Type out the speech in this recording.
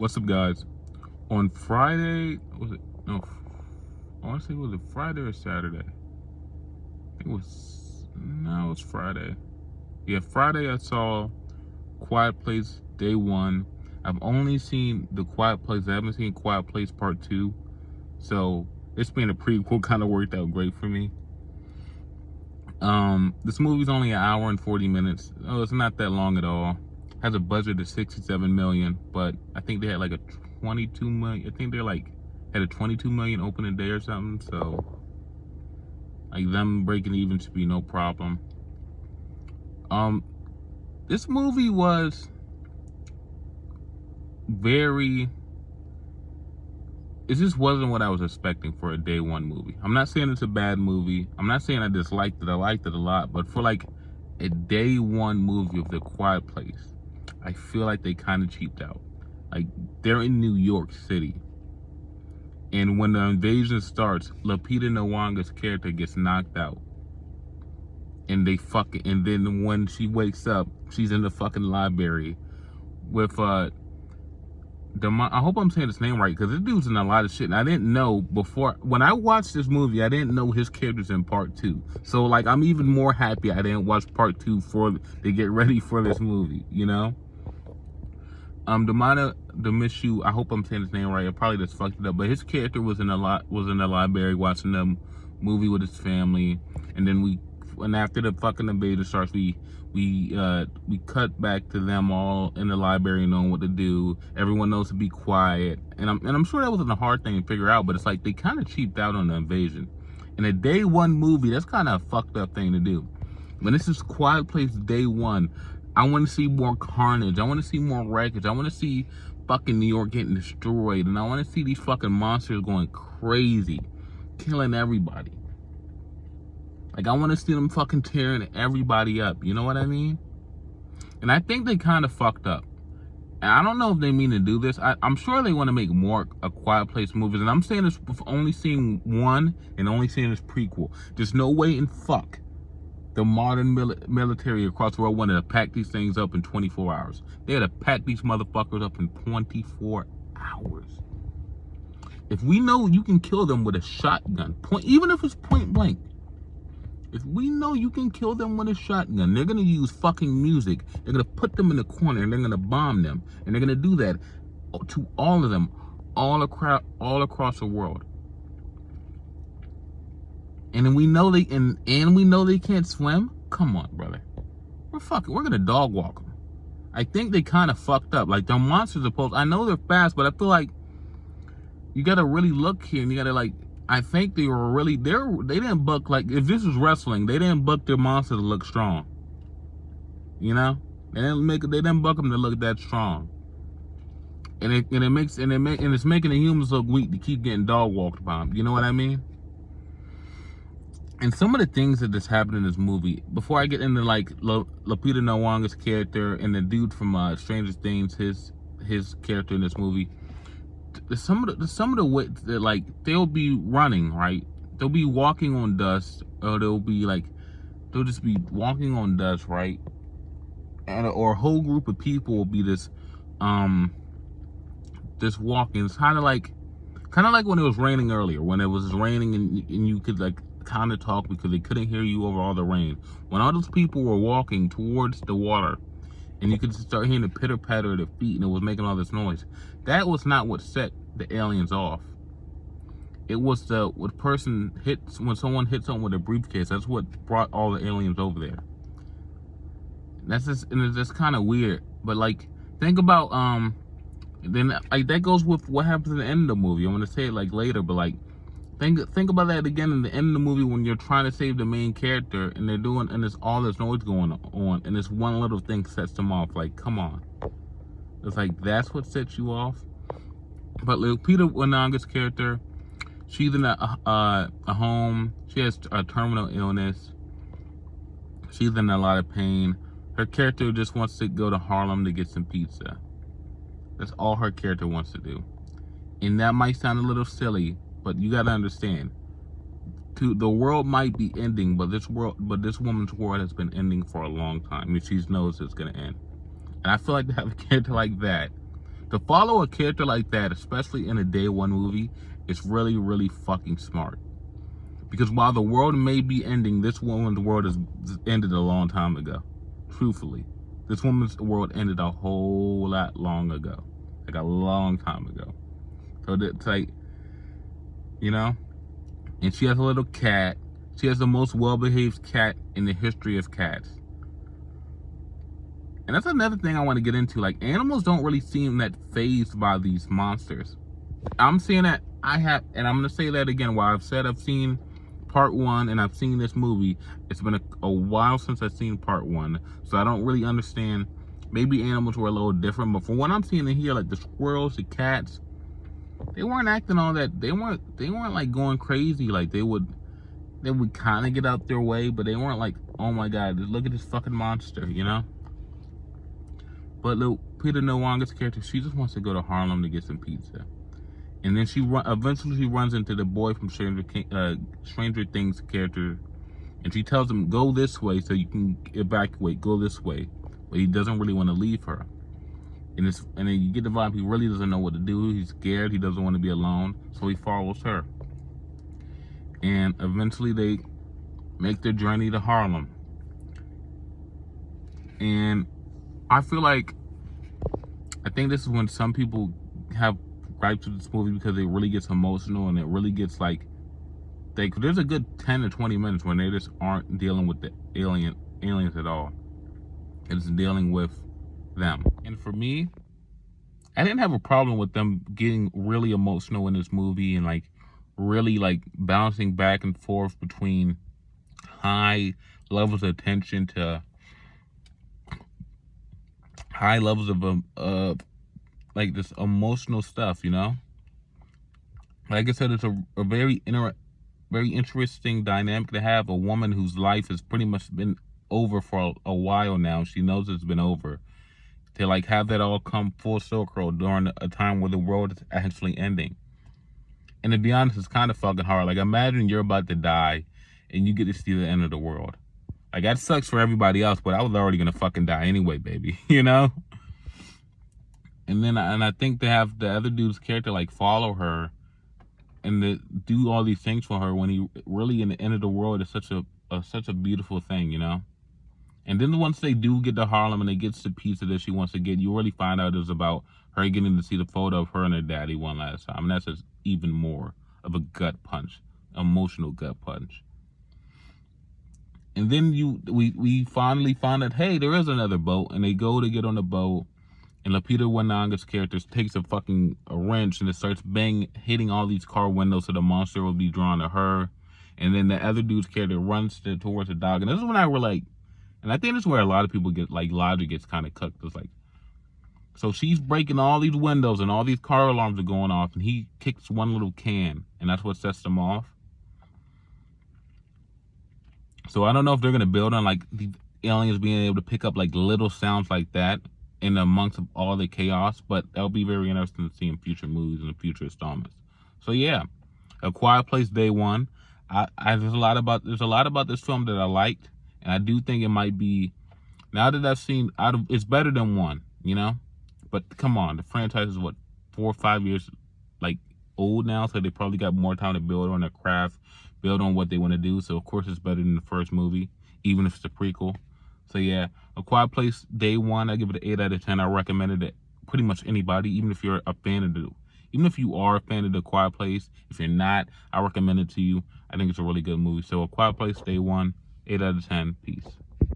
What's up, guys? On Friday, was it? No, I want to say, was it Friday or Saturday? I think it was. No, it was Friday. Yeah, Friday I saw Quiet Place Day 1. I've only seen The Quiet Place. I haven't seen Quiet Place Part 2. So, this being a prequel kind of worked out great for me. This movie's only an hour and 40 minutes. Oh, it's not that long at all. Has a budget of 67 million, but I think they had like a 22 million. I think they're like had a 22 million opening day or something. So like them breaking even should be no problem. This movie was very. It just wasn't what I was expecting for a day one movie. I'm not saying it's a bad movie. I'm not saying I disliked it. I liked it a lot, but for like a day one movie of The Quiet Place, I feel like they kind of cheaped out. Like, they're in New York City, and when the invasion starts, Lupita Nyong'o's character gets knocked out, and then when she wakes up, she's in the fucking library with I hope I'm saying his name right, because this dude's in a lot of shit, and I didn't know before. When I watched this movie, I didn't know his character's in part 2. So, like, I'm even more happy I didn't watch part 2 to get ready for this movie, you know? Demishu, I hope I'm saying his name right. I probably just fucked it up, but his character was in the library watching the movie with his family, and then after the fucking invasion starts, we cut back to them all in the library knowing what to do. Everyone knows to be quiet, and I'm sure that wasn't a hard thing to figure out, but it's like they kind of cheaped out on the invasion. In a day one movie, that's kind of a fucked up thing to do. When this is Quiet Place Day 1, I want to see more carnage. I want to see more wreckage. I want to see fucking New York getting destroyed, and I want to see these fucking monsters going crazy, killing everybody. Like, I want to see them fucking tearing everybody up. You know what I mean? And I think they kind of fucked up. And I don't know if they mean to do this. I'm sure they want to make more A Quiet Place movies. And I'm saying this with only seeing one and only seeing this prequel. There's no way in fuck the modern military across the world wanted to pack these things up in 24 hours. They had to pack these motherfuckers up in 24 hours. If we know you can kill them with a shotgun, even if it's point blank, if we know you can kill them with a shotgun, they're gonna use fucking music. They're gonna put them in the corner and they're gonna bomb them. And they're gonna do that to all of them, all across the world. And then we know they can't swim. Come on, brother. We're gonna dog walk them. I think they kind of fucked up. Like, the monsters are I know they're fast, but I feel like you gotta really look here, and you gotta, like, I think they didn't book, like, if this was wrestling, they didn't book their monster to look strong. You know? They didn't book them to look that strong. And it's making the humans look weak to keep getting dog walked by them. You know what I mean? And some of the things that just happened in this movie, before I get into like Lupita Nyong'o's character and the dude from Stranger Things, his character in this movie, some of the way that, like, they'll be running, right? They'll be walking on dust, or they'll just be walking on dust, right? Or a whole group of people will be just walking. It's kind of like when it was raining earlier, when it was raining and you could, like, kind of talk because they couldn't hear you over all the rain. When all those people were walking towards the water, and you could start hearing the pitter patter of their feet, and it was making all this noise. That was not what set the aliens off. It was when someone hit someone with a briefcase. That's what brought all the aliens over there. And it's just kind of weird. But, like, think about then, like, that goes with what happens at the end of the movie. I'm gonna say it, like, later, but, like, think about that again in the end of the movie when you're trying to save the main character and there's all this noise going on, and this one little thing sets them off. Like, come on. It's like, that's what sets you off. But Lupita Nyong'o's character, she's in a home. She has a terminal illness. She's in a lot of pain. Her character just wants to go to Harlem to get some pizza. That's all her character wants to do. And that might sound a little silly, but you gotta understand, the world might be ending, but this woman's world has been ending for a long time, and she knows it's gonna end. And I feel like to have a character like that, To follow a character like that, especially in a day one movie, is really, really fucking smart. Because while the world may be ending, this woman's world has ended a long time ago. Truthfully. This woman's world ended a whole lot long ago. Like a long time ago. So it's like, you know? And she has a little cat. She has the most well-behaved cat in the history of cats. And that's another thing I want to get into. Like, animals don't really seem that fazed by these monsters. I'm saying that and I'm going to say that again. While I've said I've seen part one and I've seen this movie, it's been a while since I've seen part one. So I don't really understand. Maybe animals were a little different. But from what I'm seeing in here, like the squirrels, the cats, they weren't acting all that. They weren't like going crazy. Like they would kind of get out their way, but they weren't like, oh my God, look at this fucking monster, you know? But look, Peter Nwaga's character, she just wants to go to Harlem to get some pizza. And then eventually she runs into the boy from Stranger Things character, and she tells him, go this way so you can evacuate, go this way. But he doesn't really want to leave her. And then you get the vibe, he really doesn't know what to do. He's scared, he doesn't want to be alone, so he follows her. And eventually they make their journey to Harlem. And I feel like, I think this is when some people have gripes with this movie because it really gets emotional and it really gets like, there's a good 10 to 20 minutes when they just aren't dealing with the aliens at all. It's dealing with them. And for me, I didn't have a problem with them getting really emotional in this movie and like really like bouncing back and forth between high levels of tension to high levels of like this emotional stuff, you know? Like I said, it's a very interesting dynamic to have. A woman whose life has pretty much been over for a while now. She knows it's been over. To like have that all come full circle during a time where the world is actually ending. And to be honest, it's kind of fucking hard. Like, imagine you're about to die and you get to see the end of the world. Like, that sucks for everybody else, but I was already gonna fucking die anyway, baby. You know? And I think they have the other dude's character like follow her and do all these things for her when he really in the end of the world is such a beautiful thing, you know? And then once they do get to Harlem and they get the pizza that she wants to get, you really find out it's about her getting to see the photo of her and her daddy one last time. And that's just even more of a gut punch, emotional gut punch. And then we finally find out, hey, there is another boat, and they go to get on the boat, and Lupita Nyong'o's character takes a wrench and it starts hitting all these car windows so the monster will be drawn to her. And then the other dude's character runs towards the dog. And this is when I were like, and I think this is where a lot of people get, like, logic gets kind of cooked. It's like, so she's breaking all these windows and all these car alarms are going off, and he kicks one little can, and that's what sets them off. So I don't know if they're going to build on, like, the aliens being able to pick up, like, little sounds like that in amongst of all the chaos, but that'll be very interesting to see in future movies and future installments. So yeah, A Quiet Place Day One. There's a lot about this film that I liked, and I do think it might be, now that I've seen, it's better than one, you know? But come on, the franchise is what, 4 or 5 years like old now, so they probably got more time to build on their craft, build on what they want to do. So of course it's better than the first movie, even if it's a prequel. So yeah, A Quiet Place Day One, I give it an 8 out of 10. I recommend it to pretty much anybody, even if you're a fan of even if you are a fan of The Quiet Place. If you're not, I recommend it to you. I think it's a really good movie. So A Quiet Place Day One, 8 out of 10. Peace.